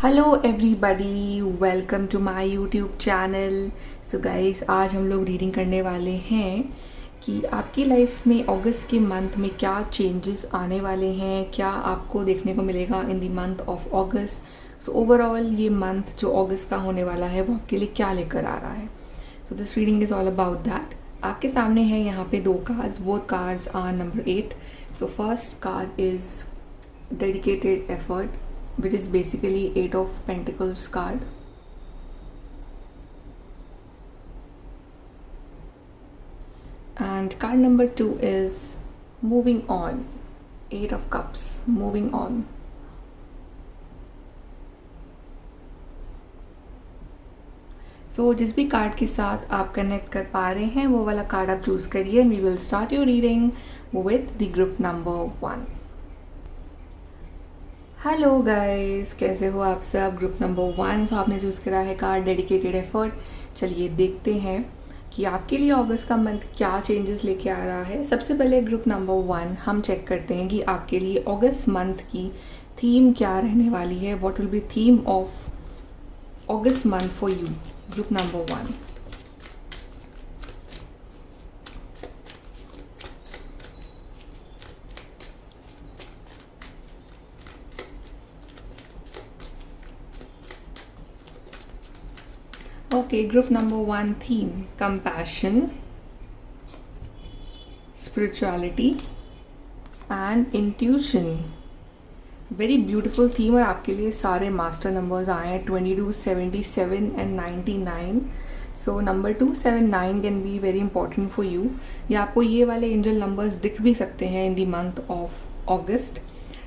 Hello everybody, welcome to my YouTube channel. So guys, आज हम लोग रीडिंग करने वाले हैं कि आपकी लाइफ में अगस्त के मंथ में क्या चेंजेस आने वाले हैं, क्या आपको देखने को मिलेगा इन the month of August. So overall ये मंथ जो अगस्त का होने वाला है वो आपके लिए क्या लेकर आ रहा है। So this reading is all about that. आपके सामने है यहाँ पे दो cards, both cards are number 8। So first card is dedicated effort, which is basically Eight of Pentacles card. And card number 2 is moving on, Eight of Cups, moving on. सो जिस भी card के साथ आप कनेक्ट कर पा रहे हैं वो वाला कार्ड आप चूज़ करिए and we will start your reading with the group number 1। Hello guys, कैसे हो आप सब। ग्रुप नंबर 1, सो आपने चूज़ करा है कार्ड डेडिकेटेड एफर्ट। चलिए देखते हैं कि आपके लिए अगस्त का मंथ क्या चेंजेस लेके आ रहा है। सबसे पहले ग्रुप नंबर 1 हम चेक करते हैं कि आपके लिए अगस्त मंथ की थीम क्या रहने वाली है। What will B theme of August month for you, group number 1। Okay, group number 1 theme: compassion, spirituality and intuition. Very beautiful theme. और आपके लिए सारे मास्टर नंबर्स आए हैं 22, 77 and 99। So number 279 can be very important for you. या आपको ये वाले एंजल नंबर्स दिख भी सकते हैं in the month of August.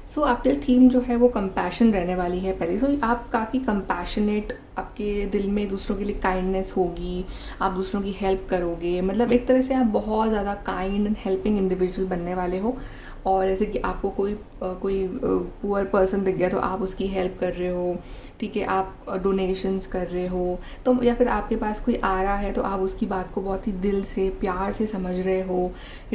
So आपके थीम जो है वो कंपैशन रहने वाली है पहले। सो आप काफ़ी कंपैशनेट, आपके दिल में दूसरों के लिए काइंडनेस होगी, आप दूसरों की हेल्प करोगे। मतलब एक तरह से आप बहुत ज़्यादा काइंड एंड हेल्पिंग इंडिविजुअल बनने वाले हो। और जैसे कि आपको कोई पुअर पर्सन दिख गया तो आप उसकी हेल्प कर रहे हो, ठीक है, आप डोनेशंस कर रहे हो। तो या फिर आपके पास कोई आ रहा है तो आप उसकी बात को बहुत ही दिल से प्यार से समझ रहे हो,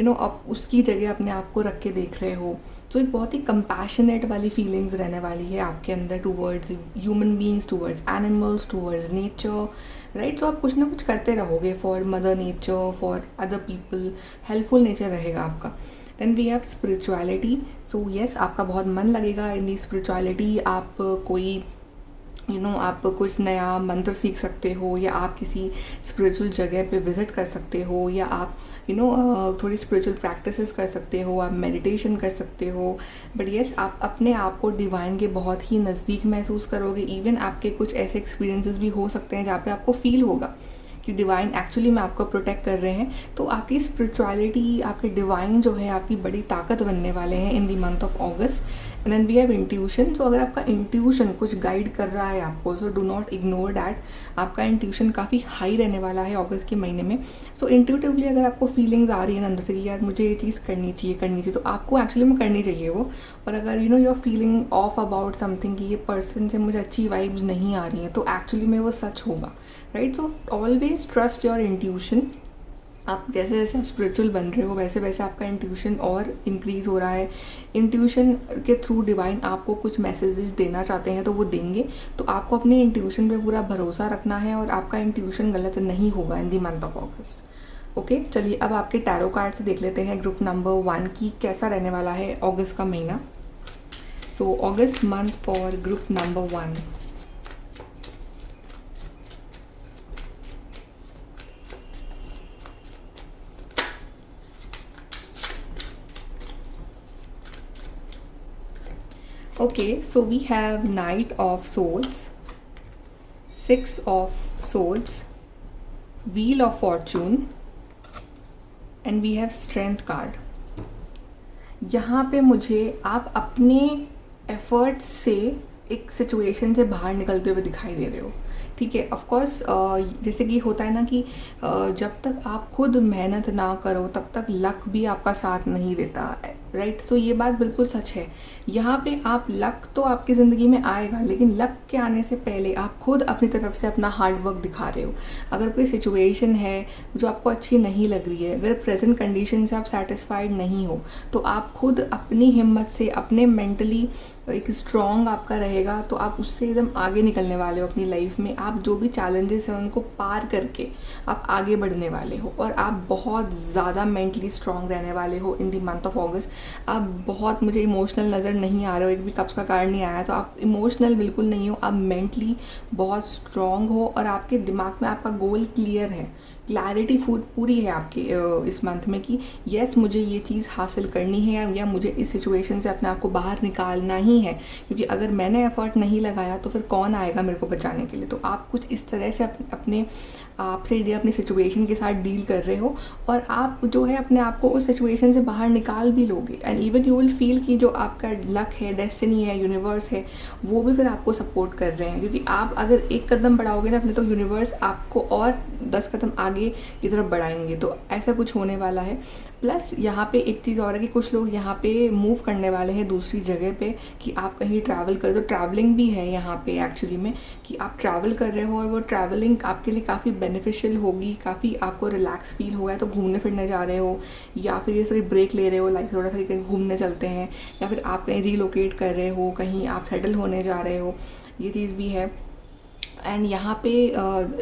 आप उसकी जगह अपने आप को रख के देख रहे हो। तो एक बहुत ही कंपैशनेट वाली फीलिंग्स रहने वाली है आपके अंदर towards human beings, towards animals, towards nature, right. So आप कुछ ना कुछ करते रहोगे for mother nature, for other people, helpful nature रहेगा आपका। Then we have spirituality. So yes, आपका बहुत मन लगेगा इन दी स्पिरिचुअलिटी। आप कोई आप कुछ नया मंत्र सीख सकते हो, या आप किसी स्पिरिचुअल जगह पे विज़िट कर सकते हो, या आप थोड़ी स्पिरिचुअल प्रैक्टिसेस कर सकते हो, आप मेडिटेशन कर सकते हो। बट येस, आप अपने आप को डिवाइन के बहुत ही नज़दीक महसूस करोगे। इवन आपके कुछ ऐसे एक्सपीरियंसेस भी हो सकते हैं जहाँ पे आपको फील होगा कि डिवाइन एक्चुअली में आपको प्रोटेक्ट कर रहे हैं। तो आपकी स्पिरिचुअलिटी, आपके डिवाइन जो है आपकी बड़ी ताकत बनने वाले हैं in the month of August. And then we have intuition. So अगर आपका इंट्यूशन कुछ गाइड कर रहा है आपको, so do not ignore that. आपका इंट्यूशन काफ़ी हाई रहने वाला है अगस्त के महीने में। सो इंट्यूटिवली अगर आपको फीलिंग्स आ रही है अंदर से कि यार मुझे ये चीज़ करनी चाहिए, तो आपको एक्चुअली में करनी चाहिए वो। और अगर you are feeling off about something कि ये पर्सन से मुझे अच्छी वाइब्स नहीं आ रही हैं, तो एक्चुअली में वो सच होगा, right. So always trust your intuition. आप जैसे जैसे आप स्पिरिचुअल बन रहे हो वैसे वैसे आपका इंट्यूशन और इंक्रीज़ हो रहा है। इंट्यूशन के थ्रू डिवाइन आपको कुछ मैसेजेस देना चाहते हैं तो वो देंगे। तो आपको अपने इंट्यूशन पे पूरा भरोसा रखना है और आपका इंट्यूशन गलत नहीं होगा in the month of August. Okay, चलिए अब आपके टैरो कार्ड से देख लेते हैं ग्रुप नंबर 1 की कैसा रहने वाला है अगस्त का महीना। So August month for group number 1। Okay, so we have Knight of Swords, Six of Swords, Wheel of Fortune and we have Strength card. यहाँ पे मुझे आप अपने एफर्ट्स से एक सिचुएशन से बाहर निकलते हुए दिखाई दे रहे हो, ठीक है। ऑफ कोर्स जैसे कि होता है ना कि जब तक आप खुद मेहनत ना करो तब तक लक भी आपका साथ नहीं देता, राइट। तो ये बात बिल्कुल सच है। यहाँ पे आप लक तो आपकी ज़िंदगी में आएगा, लेकिन लक के आने से पहले आप खुद अपनी तरफ से अपना हार्ड वर्क दिखा रहे हो। अगर कोई सिचुएशन है जो आपको अच्छी नहीं लग रही है, अगर प्रेजेंट कंडीशन से आप सेटिस्फाइड नहीं हो, तो आप खुद अपनी हिम्मत से, अपने मेंटली एक स्ट्रॉन्ग आपका रहेगा, तो आप उससे एकदम आगे निकलने वाले हो अपनी लाइफ में। आप जो भी चैलेंजेस हैं उनको पार करके आप आगे बढ़ने वाले हो, और आप बहुत ज़्यादा मेंटली स्ट्रॉन्ग रहने वाले हो इन दी मंथ ऑफ ऑगस्ट। आप बहुत, मुझे इमोशनल नज़र नहीं आ रहे हो, एक भी कप्स का कार्ड नहीं आया, तो आप इमोशनल बिल्कुल नहीं हो, आप मेंटली बहुत स्ट्रॉन्ग हो, और आपके दिमाग में आपका गोल क्लियर है, क्लैरिटी फूड पूरी है आपकी इस मंथ में कि यस मुझे ये चीज़ हासिल करनी है, या मुझे इस सिचुएशन से अपने आप को बाहर निकालना ही है, क्योंकि अगर मैंने एफर्ट नहीं लगाया तो फिर कौन आएगा मेरे को बचाने के लिए। तो आप कुछ इस तरह से अपने आप से अपनी सिचुएशन के साथ डील कर रहे हो, और आप जो है अपने आप को उस सिचुएशन से बाहर निकाल भी लोगे, and even you will feel कि जो आपका लक है, डेस्टिनी है, यूनिवर्स है, वो भी फिर आपको सपोर्ट कर रहे हैं, क्योंकि आप अगर एक कदम बढ़ाओगे ना अपने, तो यूनिवर्स आपको और 10 कदम आगे की तरफ बढ़ाएंगे। तो ऐसा कुछ होने वाला है। प्लस यहाँ पे एक चीज़ और है कि कुछ लोग यहाँ पे मूव करने वाले हैं दूसरी जगह पे, कि आप कहीं ट्रैवल कर, तो ट्रैवलिंग भी है यहाँ पे एक्चुअली में, कि आप ट्रैवल कर रहे हो और वो ट्रैवलिंग आपके लिए काफ़ी बेनिफिशियल होगी, काफ़ी आपको रिलैक्स फील होगा। तो घूमने फिरने जा रहे हो, या फिर जैसे ब्रेक ले रहे हो लाइफ, थोड़ा सा कहीं घूमने चलते हैं, या फिर आप कहीं रीलोकेट कर रहे हो, कहीं आप सेटल होने जा रहे हो, ये चीज़ भी है। एंड यहाँ पे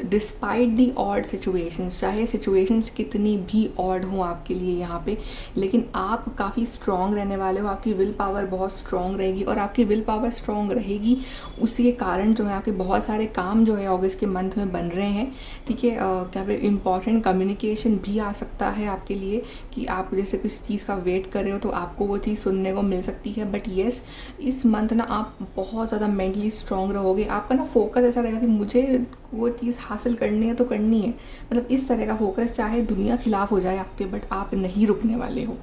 डिस्पाइट दी ऑड सिचुएशंस, चाहे सिचुएशंस कितनी भी ऑड हों आपके लिए यहाँ पे, लेकिन आप काफ़ी स्ट्रॉन्ग रहने वाले हो, आपकी विल पावर बहुत स्ट्रॉन्ग रहेगी, और आपकी विल पावर स्ट्रॉन्ग रहेगी उसी के कारण जो है आपके बहुत सारे काम जो है अगस्त के मंथ में बन रहे हैं। ठीक है, क्या फिर इम्पॉर्टेंट कम्युनिकेशन भी आ सकता है आपके लिए, कि आप जैसे किसी चीज़ का वेट कर रहे हो तो आपको वो चीज़ सुनने को मिल सकती है। बट येस, इस मंथ ना आप बहुत ज़्यादा मेंटली स्ट्रॉन्ग रहोगे, आपका ना फोकस ऐसा रहेगा कि मुझे वो चीज़ हासिल करनी है तो करनी है, मतलब इस तरह का फोकस, चाहे दुनिया खिलाफ हो जाए आपके, बट आप नहीं रुकने वाले हो,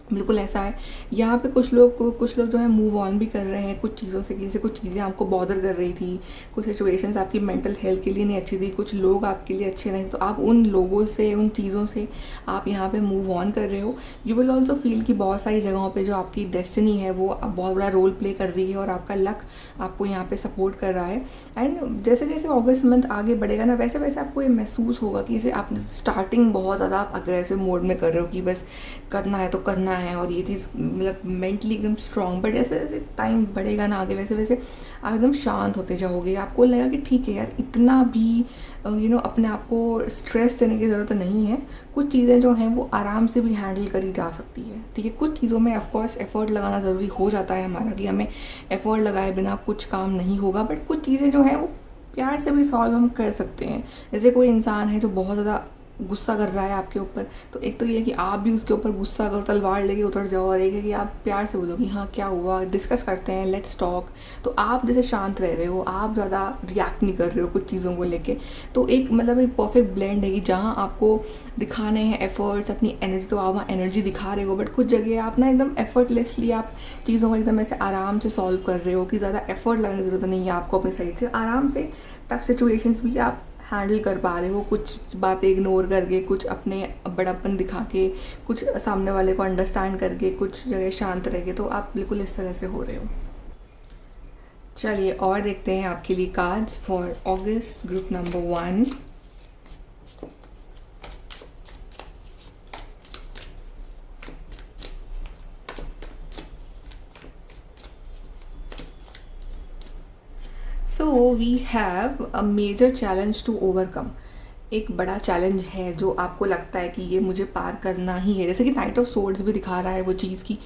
बिल्कुल ऐसा है। यहाँ पे कुछ लोग जो है मूव ऑन भी कर रहे हैं कुछ चीज़ों से, जैसे कुछ चीज़ें आपको बॉदर कर रही थी, कुछ सिचुएशंस आपकी मेंटल हेल्थ के लिए नहीं अच्छी थी, कुछ लोग आपके लिए अच्छे नहीं, तो आप उन लोगों से, उन चीज़ों से आप यहाँ पे मूव ऑन कर रहे हो। यू विल ऑल्सो फील कि बहुत सारी जगहों पे जो आपकी डेस्टिनी है वो बहुत बड़ा रोल प्ले कर रही है, और आपका लक आपको यहाँ पे सपोर्ट कर रहा है। एंड जैसे जैसे अगस्त मंथ आगे बढ़ेगा ना, वैसे वैसे आपको ये महसूस होगा कि जैसे आप स्टार्टिंग बहुत ज़्यादा आप अग्रेसिव मोड में कर रहे हो कि बस करना है तो करना है, और ये चीज़ मतलब मेंटली एकदम स्ट्रॉन्ग, बट जैसे जैसे टाइम बढ़ेगा ना आगे, वैसे वैसे आप एकदम शांत होते जाओगे। आपको लगेगा कि ठीक है यार, इतना भी अपने आप को स्ट्रेस देने की ज़रूरत नहीं है, कुछ चीज़ें जो हैं वो आराम से भी हैंडल करी जा सकती है। ठीक है, कुछ चीज़ों में ऑफकोर्स एफ़र्ट लगाना ज़रूरी हो जाता है हमारा, कि हमें एफ़र्ट लगाए बिना कुछ काम नहीं होगा, बट कुछ चीज़ें जो हैं वो प्यार से भी सॉल्व हम कर सकते हैं। जैसे कोई इंसान है जो बहुत ज़्यादा गुस्सा कर रहा है आपके ऊपर, तो एक तो ये है कि आप भी उसके ऊपर गुस्सा करो, तलवार लेके उतर जाओ, और एक है कि आप प्यार से बोलो कि हाँ क्या हुआ, डिस्कस करते हैं, लेट्स टॉक। तो आप जैसे शांत रह रहे हो, आप ज़्यादा रिएक्ट नहीं कर रहे हो कुछ चीज़ों को लेके, तो एक मतलब एक परफेक्ट ब्लेंड है कि जहाँ आपको दिखाने हैं एफर्ट्स, अपनी एनर्जी, तो आप वहाँ एनर्जी दिखा रहे हो, बट कुछ जगह आप ना एकदम एफर्टलेसली आप चीज़ों को एकदम ऐसे आराम से सॉल्व कर रहे हो, कि ज़्यादा एफर्ट लगाने की ज़रूरत नहीं है आपको, अपनी साइड से आराम से टफ सिचुएशंस भी आप हैंडल कर पा रहे हो, कुछ बातें इग्नोर करके, कुछ अपने बड़ापन दिखा के, कुछ सामने वाले को अंडरस्टैंड करके, कुछ जगह शांत रह के, तो आप बिल्कुल इस तरह से हो रहे हो। चलिए और देखते हैं आपके लिए cards for August, group number 1। So we have a major challenge to overcome. एक बड़ा चैलेंज है जो आपको लगता है कि ये मुझे पार करना ही है, जैसे कि नाइट ऑफ सोर्ड्स भी दिखा रहा है वो चीज़ की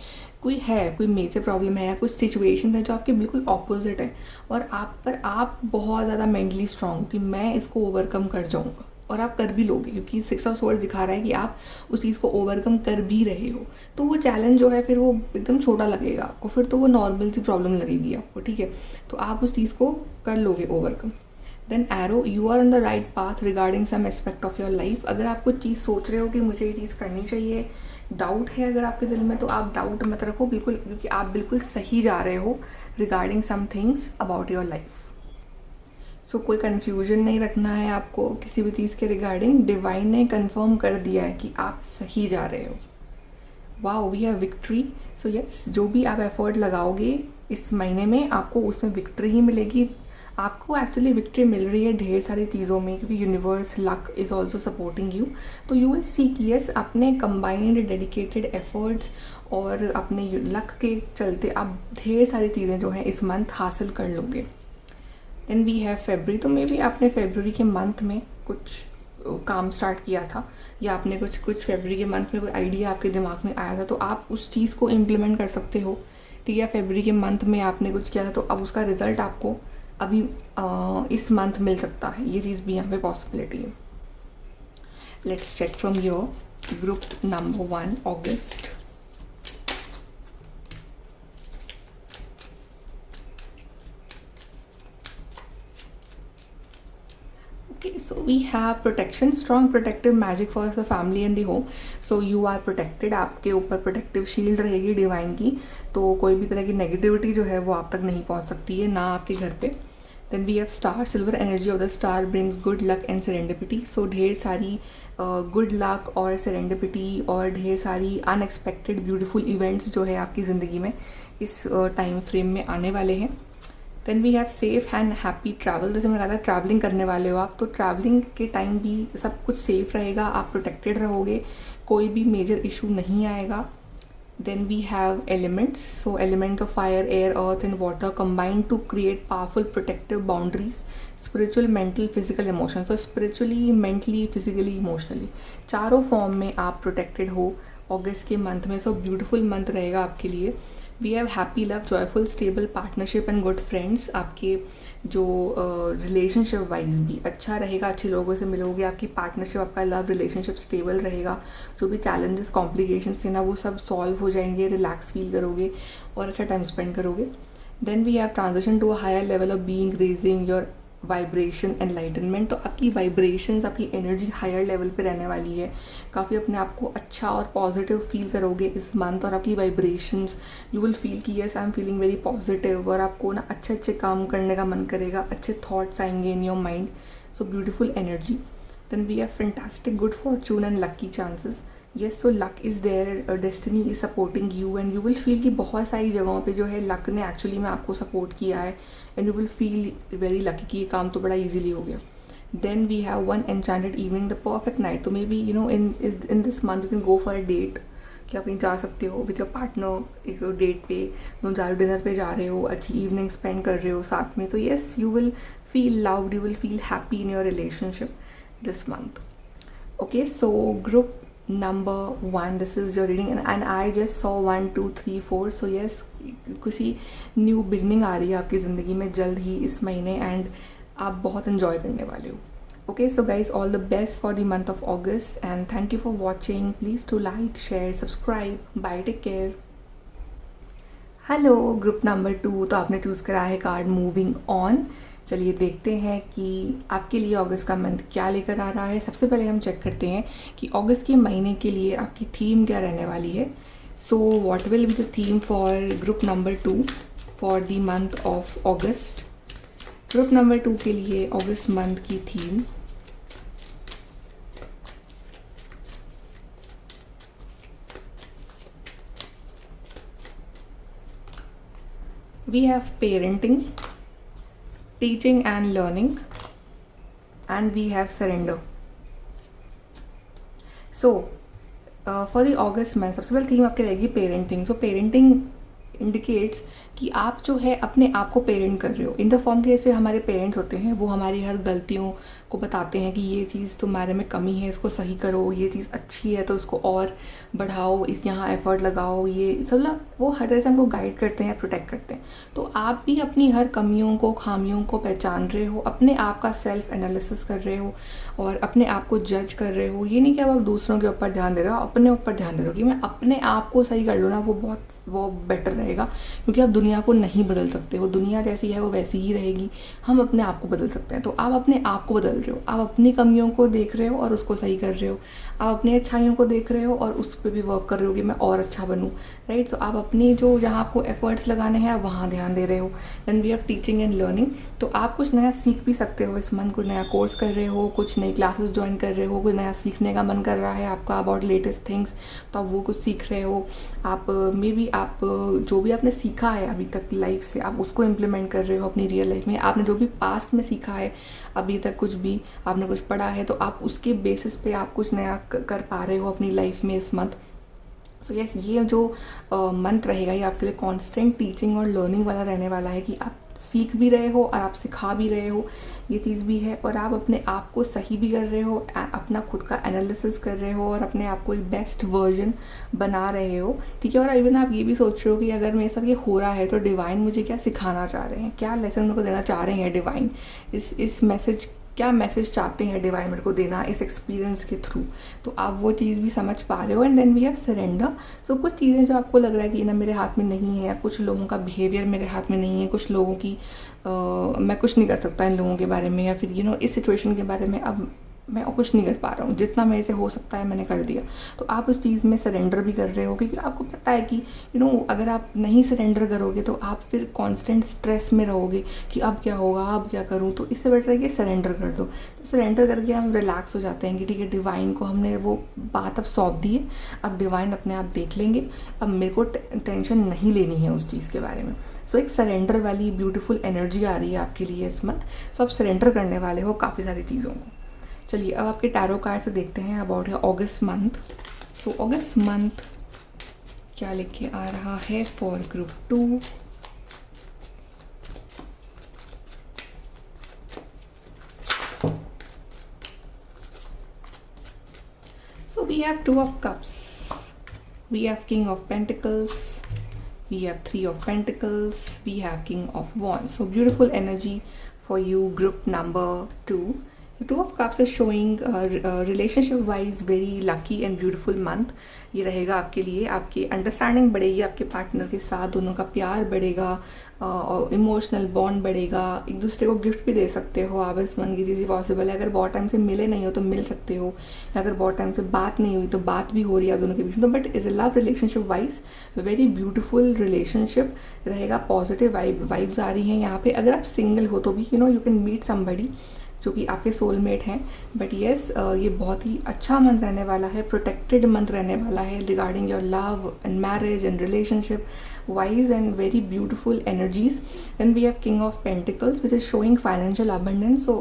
कोई मेजर प्रॉब्लम है, या कुछ सिचुएशन है जो आपके बिल्कुल ऑपोजिट है, और आप बहुत ज़्यादा मेंटली स्ट्रांग हो कि मैं इसको ओवरकम कर जाऊँगा, और आप कर भी लोगे, क्योंकि 6 ऑफ सोर्ड्स दिखा रहा है कि आप उस चीज़ को ओवरकम कर भी रहे हो। तो वो चैलेंज जो है फिर वो एकदम छोटा लगेगा आपको, फिर तो वो नॉर्मल सी प्रॉब्लम लगेगी आपको। ठीक है, तो आप उस चीज़ को कर लोगे overcome. Then arrow, you are on the right path regarding some aspect of your life. अगर आप कुछ चीज़ सोच रहे हो कि मुझे ये चीज़ करनी चाहिए, डाउट है अगर आपके दिल में, तो आप डाउट मत रखो बिल्कुल, क्योंकि आप बिल्कुल सही जा रहे हो regarding some things about your life. So कोई कन्फ्यूजन नहीं रखना है आपको किसी भी चीज़ के रिगार्डिंग, डिवाइन ने कंफर्म कर दिया है कि आप सही जा रहे हो। Wow, we have victory. So yes, जो भी आप एफर्ट लगाओगे इस महीने में, आपको उसमें विक्ट्री ही मिलेगी। आपको एक्चुअली विक्ट्री मिल रही है ढेर सारी चीज़ों में, क्योंकि universe luck is also supporting you. तो यू विल सी कि यस, अपने कंबाइंड डेडिकेटेड एफर्ट्स और अपने लक के चलते आप ढेर सारी चीज़ें जो हैं इस मंथ हासिल कर लोगे। देन वी हैव फेबररी, तो मे बी आपने फेबररी के मंथ में कुछ काम स्टार्ट किया था, या आपने कुछ फेबररी के मंथ में कोई आइडिया आपके दिमाग में आया था, तो आप उस चीज़ को इम्प्लीमेंट कर सकते हो। ठीक है, फेबररी के मंथ में आपने कुछ किया था तो अब उसका रिजल्ट आपको अभी इस मंथ मिल सकता है, ये चीज़ भी यहाँ पे पॉसिबिलिटी है। Let's check from your group number 1 August. So we have protection, strong protective magic for the family and the home. So you are protected, आपके ऊपर प्रोटेक्टिव शील्ड रहेगी डिवाइन की, तो कोई भी तरह की नेगेटिविटी जो है वो आप तक नहीं पहुंच सकती है, ना आपके घर पे। Then we have star, silver energy of the star brings good luck and serendipity. So ढेर सारी गुड लक और सेरेंडिपिटी और ढेर सारी अनएक्सपेक्टेड ब्यूटीफुल इवेंट्स जो है आपकी ज़िंदगी में इस टाइम फ्रेम में आने वाले हैं। Then we have safe and happy travel, जैसे मैंने कहा था ट्रैवलिंग करने वाले हो आप, तो ट्रैवलिंग के टाइम भी सब कुछ सेफ़ रहेगा, आप प्रोटेक्टेड रहोगे, कोई भी मेजर इशू नहीं आएगा। Then we have elements, so elements of fire, air, earth and water combine to create powerful protective boundaries, spiritual, mental, physical, emotional. So spiritually, mentally, physically, emotionally चारों form में आप protected हो अगस्त के month में। सो beautiful month रहेगा आपके लिए। We have happy love, joyful, stable partnership and good friends. आपके जो रिलेशनशिप वाइज भी अच्छा रहेगा, अच्छे लोगों से मिलोगे, आपकी पार्टनरशिप, आपका लव रिलेशनशिप स्टेबल रहेगा, जो भी चैलेंजेस कॉम्प्लिकेशंस थे ना वो सब सॉल्व हो जाएंगे, रिलैक्स फील करोगे और अच्छा टाइम स्पेंड करोगे। Then we have transition to a higher level of being, raising your vibration, enlightenment. तो आपकी वाइब्रेशंस, आपकी एनर्जी हायर लेवल पे रहने वाली है, काफ़ी अपने आप को अच्छा और पॉजिटिव फील करोगे इस मंथ, और आपकी वाइब्रेशंस, यू विल फील कि yes I am feeling very positive, और आपको ना अच्छे अच्छे काम करने का मन करेगा, अच्छे थॉट्स आएंगे in your mind. So beautiful energy. Then we have fantastic good fortune and lucky chances. Yes, so luck is there, destiny is supporting you, and you will feel कि बहुत सारी जगहों पे जो है लक ने एक्चुअली में आपको सपोर्ट किया है, and you will feel very lucky कि ये काम तो बड़ा ईजिली हो गया। Then we have one enchanted evening, the perfect night. तो maybe you know in this month you can go for a date, कि आप कहीं जा सकते हो विद योर पार्टनर, एक डेट पे तुम जा रहे हो, डिनर पे जा रहे हो, अच्छी इवनिंग स्पेंड कर रहे हो साथ में, तो yes you will feel loved, you will feel happy in your relationship this month. Okay, so group number 1, this is your reading, and I just saw 1 2 3 4. so yes, किसी न्यू बिगनिंग आ रही है आपकी ज़िंदगी में जल्द ही इस महीने, एंड आप बहुत इन्जॉय करने वाले हो। Okay, so guys, all the best for the month of August, and thank you for watching. Please to like, share, subscribe. Bye, take care. Hello, group number 2, तो आपने चूज़ करा है कार्ड मूविंग ऑन। चलिए देखते हैं कि आपके लिए अगस्त का मंथ क्या लेकर आ रहा है। सबसे पहले हम चेक करते हैं कि अगस्त के महीने के लिए आपकी थीम क्या रहने वाली है। So what will be the theme for group number 2 for the month of August. Group number 2 के लिए अगस्त मंथ की theme we have parenting, teaching and learning, and we have surrender. So for the August month सबसे पहले theme आपकी रहेगी parenting. सो parenting indicates कि आप जो है अपने आप को पेरेंट कर रहे हो इन द फॉर्म के, जैसे हमारे पेरेंट्स होते हैं वो हमारी हर गलतियों को बताते हैं कि ये चीज़ तुम्हारे में कमी है, इसको सही करो, ये चीज़ अच्छी है तो उसको और बढ़ाओ, इस यहाँ एफर्ट लगाओ, ये सब वो हर तरह से हमको गाइड करते हैं, प्रोटेक्ट करते हैं। तो आप भी अपनी हर कमियों को, खामियों को पहचान रहे हो, अपने आप का सेल्फ एनालिसिस कर रहे हो और अपने आप को जज कर रहे हो। ये नहीं कि अब आप दूसरों के ऊपर ध्यान दे रहे हो, अपने ऊपर ध्यान दे रहे हो कि मैं अपने आप को सही कर लूँ ना, वो बेटर रहेगा, क्योंकि आप दुनिया को नहीं बदल सकते, वो दुनिया जैसी है वो वैसी ही रहेगी, हम अपने आप को बदल सकते हैं। तो आप अपने आप को बदल रहे हो, आप अपनी कमियों को देख रहे हो और उसको सही कर रहे हो, आप अपनी अच्छाइयों को देख रहे हो और उस पर भी वर्क कर रहे हो कि मैं और अच्छा बनूँ, राइट। सो आप अपनी जो जहाँ आपको एफर्ट्स लगाने हैं आप वहाँ ध्यान दे रहे हो। Then we have teaching and learning, तो आप कुछ नया सीख भी सकते हो इस मंथ, कुछ नया कोर्स कर रहे हो, कुछ नई क्लासेस ज्वाइन कर रहे हो, कुछ नया सीखने का मन कर रहा है आपका अबाउट लेटेस्ट थिंग्स, तो आप वो कुछ सीख रहे हो। आप मे बी आप जो भी आपने सीखा है अभी तक लाइफ से, आप उसको इम्प्लीमेंट कर रहे हो अपनी रियल लाइफ में। आपने जो भी पास्ट में सीखा है अभी तक, कुछ भी आपने कुछ पढ़ा है, तो आप उसके बेसिस पे आप कुछ नया कर पा रहे हो अपनी लाइफ में इस मंथ। सो यस, ये जो मंथ रहेगा ये आपके लिए कांस्टेंट टीचिंग और लर्निंग वाला रहने वाला है कि आप सीख भी रहे हो और आप सिखा भी रहे हो, ये चीज़ भी है। और आप अपने आप को सही भी कर रहे हो, अपना खुद का एनालिसिस कर रहे हो और अपने आप को एक बेस्ट वर्जन बना रहे हो, ठीक है। और इवन आप ये भी सोच रहे हो कि अगर मेरे साथ ये हो रहा है तो डिवाइन मुझे क्या सिखाना चाह रहे हैं, क्या लेसन मेरे को देना चाह रहे हैं डिवाइन, इस मैसेज, क्या मैसेज चाहते हैं डिवाइन मेरे को देना इस एक्सपीरियंस के थ्रू। तो आप वो चीज़ भी समझ पा रहे हो। And then we have surrender. So कुछ चीज़ें जो आपको लग रहा है कि ना मेरे हाथ में नहीं है, कुछ लोगों का बिहेवियर मेरे हाथ में नहीं है, कुछ लोगों की मैं कुछ नहीं कर सकता इन लोगों के बारे में, या फिर इस सिचुएशन के बारे में अब मैं कुछ नहीं कर पा रहा हूँ, जितना मेरे से हो सकता है मैंने कर दिया। तो आप उस चीज़ में सरेंडर भी कर रहे हो, क्योंकि आपको पता है कि अगर आप नहीं सरेंडर करोगे तो आप फिर कांस्टेंट स्ट्रेस में रहोगे कि अब क्या होगा, अब क्या करूँ। तो इससे बेटर है कि सरेंडर कर दो। तो सरेंडर करके हम रिलैक्स हो जाते हैं कि ठीक है, डिवाइन को हमने वो बात अब सौंप दी है, अब डिवाइन अपने आप देख लेंगे, अब मेरे को टेंशन नहीं लेनी है उस चीज़ के बारे में। सो एक सरेंडर वाली ब्यूटीफुल एनर्जी आ रही है आपके लिए इस मंथ। सो आप सरेंडर करने वाले हो काफ़ी सारी चीज़ों को। चलिए अब आपके टैरो कार्ड से देखते हैं अबाउट है ऑगस्ट मंथ। सो ऑगस्ट मंथ क्या लेके आ रहा है for group 2। So we have 2 of cups, we have king of pentacles, we have 3 of pentacles, we have king of wands. So beautiful energy for you, group number 2. The 2 of cups is showing relationship wise very lucky and beautiful month. ये रहेगा आपके लिए, आपकी understanding बढ़ेगी आपके partner के साथ, दोनों का प्यार बढ़ेगा और इमोशनल बॉन्ड बढ़ेगा। एक दूसरे को गिफ्ट भी दे सकते हो आप इस मंथ, की चीज़ें पॉसिबल है। अगर बहुत टाइम से मिले नहीं हो तो मिल सकते हो, अगर बहुत टाइम से बात नहीं हुई तो बात भी हो रही है आप दोनों के बीच में। But love relationship wise very beautiful relationship रहेगा, पॉजिटिव वाइब्स आ रही हैं यहाँ पे। अगर आप सिंगल हो तो भी यू कैन मीट समबडी जो कि आपके सोलमेट हैं। बट येस, ये बहुत ही अच्छा मंथ रहने वाला है, प्रोटेक्टेड मंथ रहने वाला है regarding your love and marriage and relationship wise and very beautiful energies. Then we have king of pentacles which is showing financial abundance. So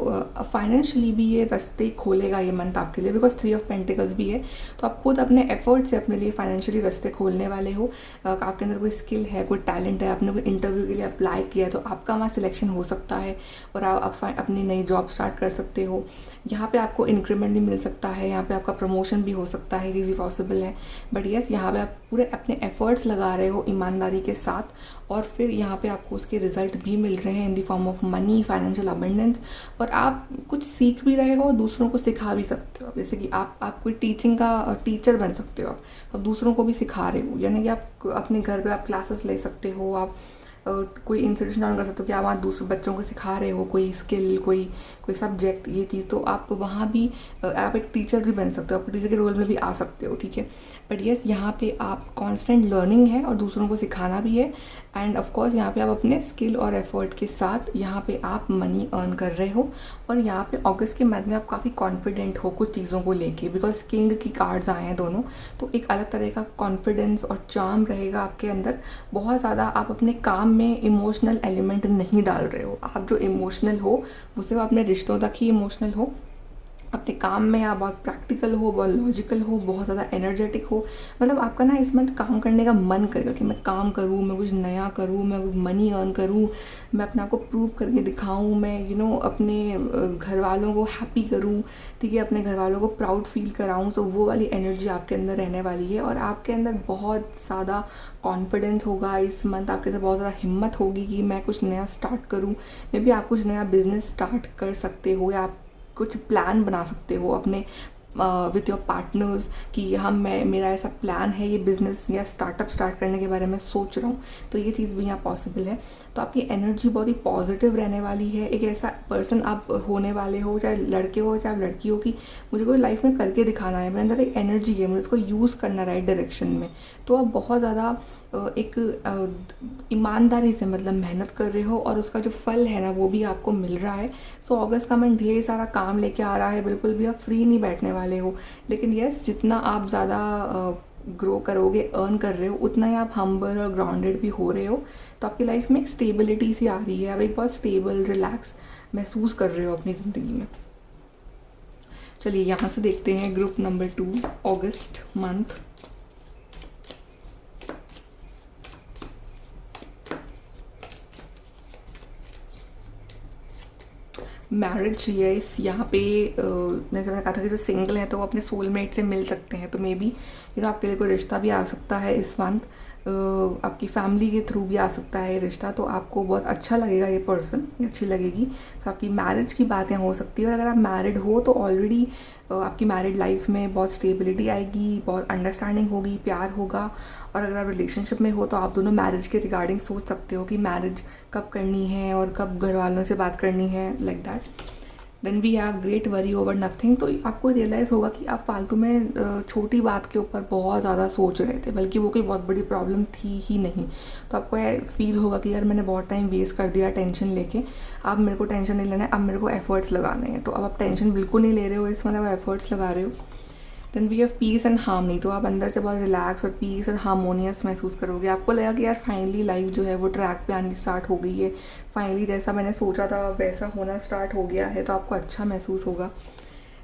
financially भी ये रास्ते खोलेगा ये मंथ आपके लिए, बिकॉज 3 ऑफ पेंटिकल्स भी है। तो आप खुद अपने एफर्ट से अपने लिए फाइनेंशियली रास्ते खोलने वाले हो। आपके अंदर कोई स्किल है, कोई टैलेंट है, आपने कोई इंटरव्यू के लिए अप्लाई किया है तो आपका वहाँ सिलेक्शन हो सकता है और आप अपनी नई जॉब स्टार्ट कर सकते हो। यहाँ पे आपको इंक्रीमेंट भी मिल सकता है, यहाँ पे आपका प्रमोशन भी हो सकता है, चीज़ें पॉसिबल है। बट येस, यहाँ पे आप पूरे अपने एफर्ट्स लगा रहे हो ईमानदारी के साथ, और फिर यहाँ पे आपको उसके रिजल्ट भी मिल रहे हैं in the form of money, financial abundance. और आप कुछ सीख भी रहे हो और दूसरों को सिखा भी सकते हो। जैसे कि आप कोई टीचिंग का टीचर बन सकते हो, आप दूसरों को भी सिखा रहे हो। यानी कि आप अपने घर पे आप क्लासेस ले सकते हो, आप कोई इंस्टीट्यूशन ऑन कर सकते हो कि आप वहाँ दूसरे बच्चों को सिखा रहे हो कोई स्किल, कोई सब्जेक्ट, ये चीज़। तो आप वहाँ भी आप एक टीचर भी बन सकते हो, आप टीचर के रोल में भी आ सकते हो, ठीक है। बट येस, यहाँ पे आप कांस्टेंट लर्निंग है और दूसरों को सिखाना भी है। एंड ऑफ कोर्स यहाँ पे आप अपने स्किल और एफर्ट के साथ यहाँ पे आप मनी अर्न कर रहे हो। और यहाँ पे अगस्त के मंथ में आप काफ़ी कॉन्फिडेंट हो कुछ चीज़ों को लेके, बिकॉज किंग की कार्ड्स आए हैं दोनों। तो एक अलग तरह का कॉन्फिडेंस और चार्म रहेगा आपके अंदर। बहुत ज़्यादा आप अपने काम में इमोशनल एलिमेंट नहीं डाल रहे हो। आप जो इमोशनल हो वो सिर्फ अपने रिश्तों तक ही इमोशनल हो, अपने काम में आप बहुत प्रैक्टिकल हो, बहुत लॉजिकल हो, बहुत ज़्यादा एनर्जेटिक हो। मतलब आपका ना इस मंथ काम करने का मन करेगा कि मैं काम करूँ, मैं कुछ नया करूँ, मैं मनी अर्न करूँ, मैं अपने आप को प्रूव करके दिखाऊँ, मैं अपने घर वालों को हैप्पी करूँ, ठीक है, अपने घर वालों को प्राउड फील कराऊँ। तो वो वाली एनर्जी आपके अंदर रहने वाली है और आपके अंदर बहुत ज़्यादा कॉन्फिडेंस होगा इस मंथ। आपके अंदर बहुत ज़्यादा हिम्मत होगी कि मैं कुछ नया स्टार्ट करूँ। मे बी आप कुछ नया बिजनेस स्टार्ट कर सकते हो, या आप कुछ प्लान बना सकते हो अपने विथ योर पार्टनर्स कि मेरा ऐसा प्लान है, ये बिज़नेस या स्टार्टअप स्टार्ट करने के बारे में सोच रहा हूँ। तो ये चीज़ भी यहाँ पॉसिबल है। तो आपकी एनर्जी बहुत ही पॉजिटिव रहने वाली है। एक ऐसा पर्सन आप होने वाले हो, चाहे लड़के हो चाहे लड़की हो, कि मुझे कोई लाइफ में करके दिखाना है, मेरे अंदर एक एनर्जी है, मुझे उसको यूज़ करना राइट डायरेक्शन में। तो आप बहुत ज़्यादा एक ईमानदारी से मतलब मेहनत कर रहे हो और उसका जो फल है ना वो भी आपको मिल रहा है। सो अगस्त का मंथ ढेर सारा काम लेके आ रहा है, बिल्कुल भी आप फ्री नहीं बैठने वाले हो। लेकिन यस, जितना आप ज़्यादा ग्रो करोगे, अर्न कर रहे हो, उतना ही आप हम्बल और ग्राउंडेड भी हो रहे हो। तो आपकी लाइफ में एक स्टेबिलिटी सी आ रही है, आप एक बहुत स्टेबल रिलैक्स महसूस कर रहे हो अपनी ज़िंदगी में। चलिए यहाँ से देखते हैं ग्रुप नंबर 2 अगस्त मंथ। मैरिज, यस, यहाँ पे जैसे मैंने कहा था कि जो सिंगल हैं तो वो अपने सोलमेट से मिल सकते हैं, तो मे बी आपके लिए कोई रिश्ता भी आ सकता है इस मंथ। आपकी फैमिली के थ्रू भी आ सकता है ये रिश्ता, तो आपको बहुत अच्छा लगेगा, ये पर्सन अच्छी लगेगी। तो आपकी मैरिज की बातें हो सकती है, और अगर आप मैरिड हो तो ऑलरेडी आपकी मैरिड लाइफ में बहुत स्टेबिलिटी आएगी, बहुत अंडरस्टैंडिंग होगी, प्यार होगा। और अगर आप रिलेशनशिप में हो तो आप दोनों मैरिज के रिगार्डिंग सोच सकते हो कि मैरिज कब करनी है और कब घर वालों से बात करनी है, like that. Then we have great worry over nothing. तो आपको रियलाइज़ होगा कि आप फालतू में छोटी बात के ऊपर बहुत ज़्यादा सोच रहे थे, बल्कि वो कोई बहुत बड़ी प्रॉब्लम थी ही नहीं। तो आपको फील होगा कि यार मैंने बहुत टाइम वेस्ट कर दिया टेंशन लेके, अब मेरे को टेंशन नहीं लेना है, अब मेरे को एफर्ट्स लगाने हैं। तो अब आप टेंशन बिल्कुल नहीं ले रहे हो, इसमें आप एफर्ट्स लगा रहे हो। Then we have peace and harmony. तो आप अंदर से बहुत रिलैक्स और पीस और हार्मोनियस महसूस करोगे। आपको लगा कि यार फाइनली लाइफ जो है वो ट्रैक पे आनी स्टार्ट हो गई है, फाइनली जैसा मैंने सोचा था वैसा होना स्टार्ट हो गया है, तो आपको अच्छा महसूस होगा।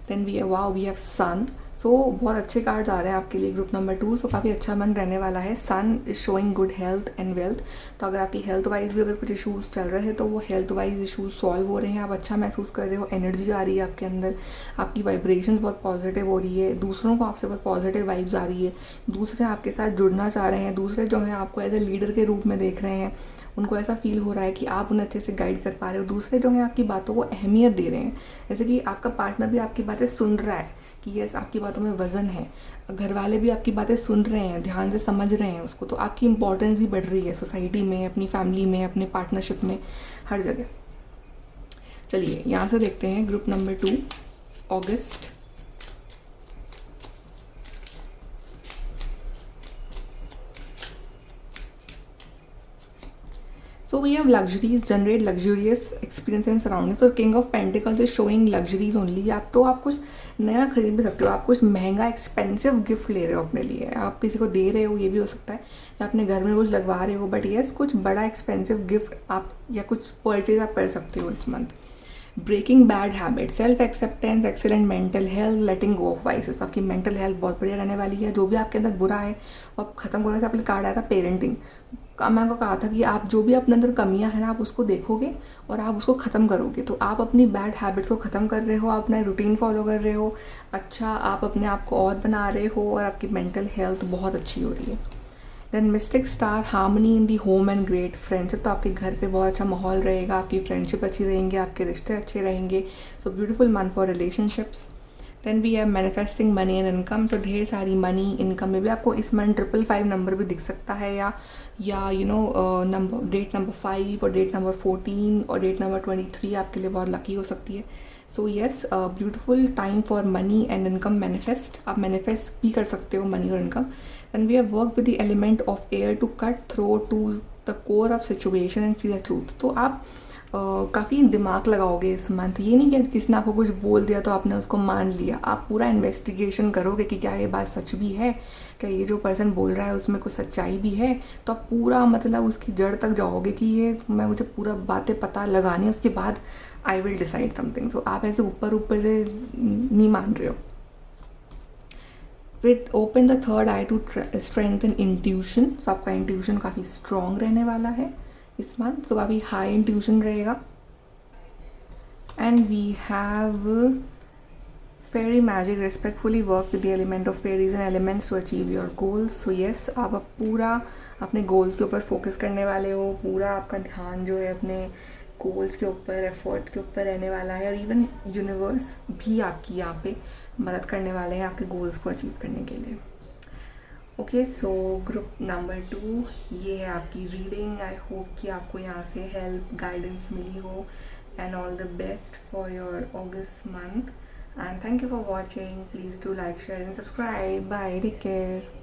देन वी हैव सन। सो बहुत अच्छे कार्ड्स आ रहे हैं आपके लिए ग्रुप नंबर 2। सो काफ़ी अच्छा मन रहने वाला है। Sun is showing good health and wealth. तो अगर आपकी हेल्थ वाइज भी अगर कुछ इशूज़ चल रहे हैं तो वो हेल्थ वाइज इशूज़ सॉल्व हो रहे हैं, आप अच्छा महसूस कर रहे हो, एनर्जी आ रही है आपके अंदर, आपकी वाइब्रेशंस बहुत पॉजिटिव हो रही है, दूसरों को आपसे बहुत पॉजिटिव वाइब्स आ रही है, दूसरे आपके साथ जुड़ना चाह रहे हैं, दूसरे जो हैं आपको एज ए लीडर के रूप में देख रहे हैं, उनको ऐसा फील हो रहा है कि आप उन्हें अच्छे से गाइड कर पा रहे हो, दूसरे जो हैं आपकी बातों को अहमियत दे रहे हैं। जैसे कि आपका पार्टनर भी आपकी बातें सुन रहा है कि यस आपकी बातों में वज़न है, घर वाले भी आपकी बातें सुन रहे हैं, ध्यान से समझ रहे हैं उसको, तो आपकी इंपॉर्टेंस भी बढ़ रही है सोसाइटी में, अपनी फैमिली में, अपने पार्टनरशिप में, हर जगह। चलिए यहाँ से देखते हैं group number 2, August. So we have luxuries, generate luxurious experience and surroundings. So King of Pentacles is showing luxuries only. आप कुछ नया खरीद भी सकते हो, आप कुछ महंगा एक्सपेंसिव गिफ्ट ले रहे हो अपने लिए, आप किसी को दे रहे हो, ये भी हो सकता है, या अपने घर में कुछ लगवा रहे हो, बट यस कुछ बड़ा एक्सपेंसिव गिफ्ट आप या कुछ परचेज आप कर सकते हो इस month. Breaking bad habit, self acceptance, excellent mental health, letting go of vices. आपकी मेंटल हेल्थ बहुत बढ़िया रहने वाली है, जो भी आपके अंदर बुरा है वो आप खत्म करने से आपके कार्ड आया था पेरेंटिंग। मैं आपको कहा था कि आप जो भी अपने अंदर कमियां हैं ना आप उसको देखोगे और आप उसको ख़त्म करोगे, तो आप अपनी बैड हैबिट्स को ख़त्म कर रहे हो, आप अपना रूटीन फॉलो कर रहे हो, अच्छा आप अपने आप को और बना रहे हो, और आपकी मेंटल हेल्थ बहुत अच्छी हो रही है। Then mystic star, harmony in the home and great friendship. तो आपके घर पे बहुत अच्छा माहौल रहेगा, आपकी फ्रेंडशिप अच्छी रहेंगे, आपके रिश्ते अच्छे रहेंगे। So beautiful month for relationships. Then we have manifesting money and income. So ढेर सारी मनी इनकम में भी आपको इस मंथ 555 नंबर भी दिख सकता है, या नंबर डेट नंबर 5 और डेट नंबर 14 और डेट नंबर 23 आपके लिए बहुत लकी हो सकती है। So yes, beautiful time for money and income manifest. आप मैनिफेस्ट भी कर सकते हो मनी और income. And we have work with the element of air to cut through to the core of situation and see the truth. तो आप काफ़ी दिमाग लगाओगे इस मंथ। ये नहीं कि किसी ने आपको कुछ बोल दिया तो आपने उसको मान लिया, आप पूरा इन्वेस्टिगेशन करोगे कि क्या ये बात सच भी है, क्या ये जो पर्सन बोल रहा है उसमें कुछ सच्चाई भी है। तो आप पूरा मतलब उसकी जड़ तक जाओगे कि ये मुझे पूरा बातें पता लगानी है, उसके बाद आई विल डिसाइड समथिंग। सो आप ऐसे ऊपर ऊपर से नहीं मान रहे हो। फिर open the third eye to strengthen intuition. So आपका इंट्यूशन काफ़ी स्ट्रॉन्ग रहने वाला है इस मंथ, सो काफ़ी हाई इंट्यूशन रहेगा। And we have fairy magic, respectfully work with the element of fairies and elements to achieve your goals. So yes, आप अब पूरा अपने गोल्स के ऊपर फोकस करने वाले हो, पूरा आपका ध्यान जो है अपने गोल्स के ऊपर, एफर्ट्स के ऊपर रहने वाला है, और इवन यूनिवर्स भी आपकी यहाँ पे मदद करने वाले हैं आपके गोल्स को अचीव करने के लिए। ओके, सो ग्रुप नंबर 2 ये है आपकी रीडिंग। आई होप कि आपको यहाँ से हेल्प गाइडेंस मिली हो, and all the best for your August month, and thank you for watching. Please do like, share and subscribe. Bye, take care.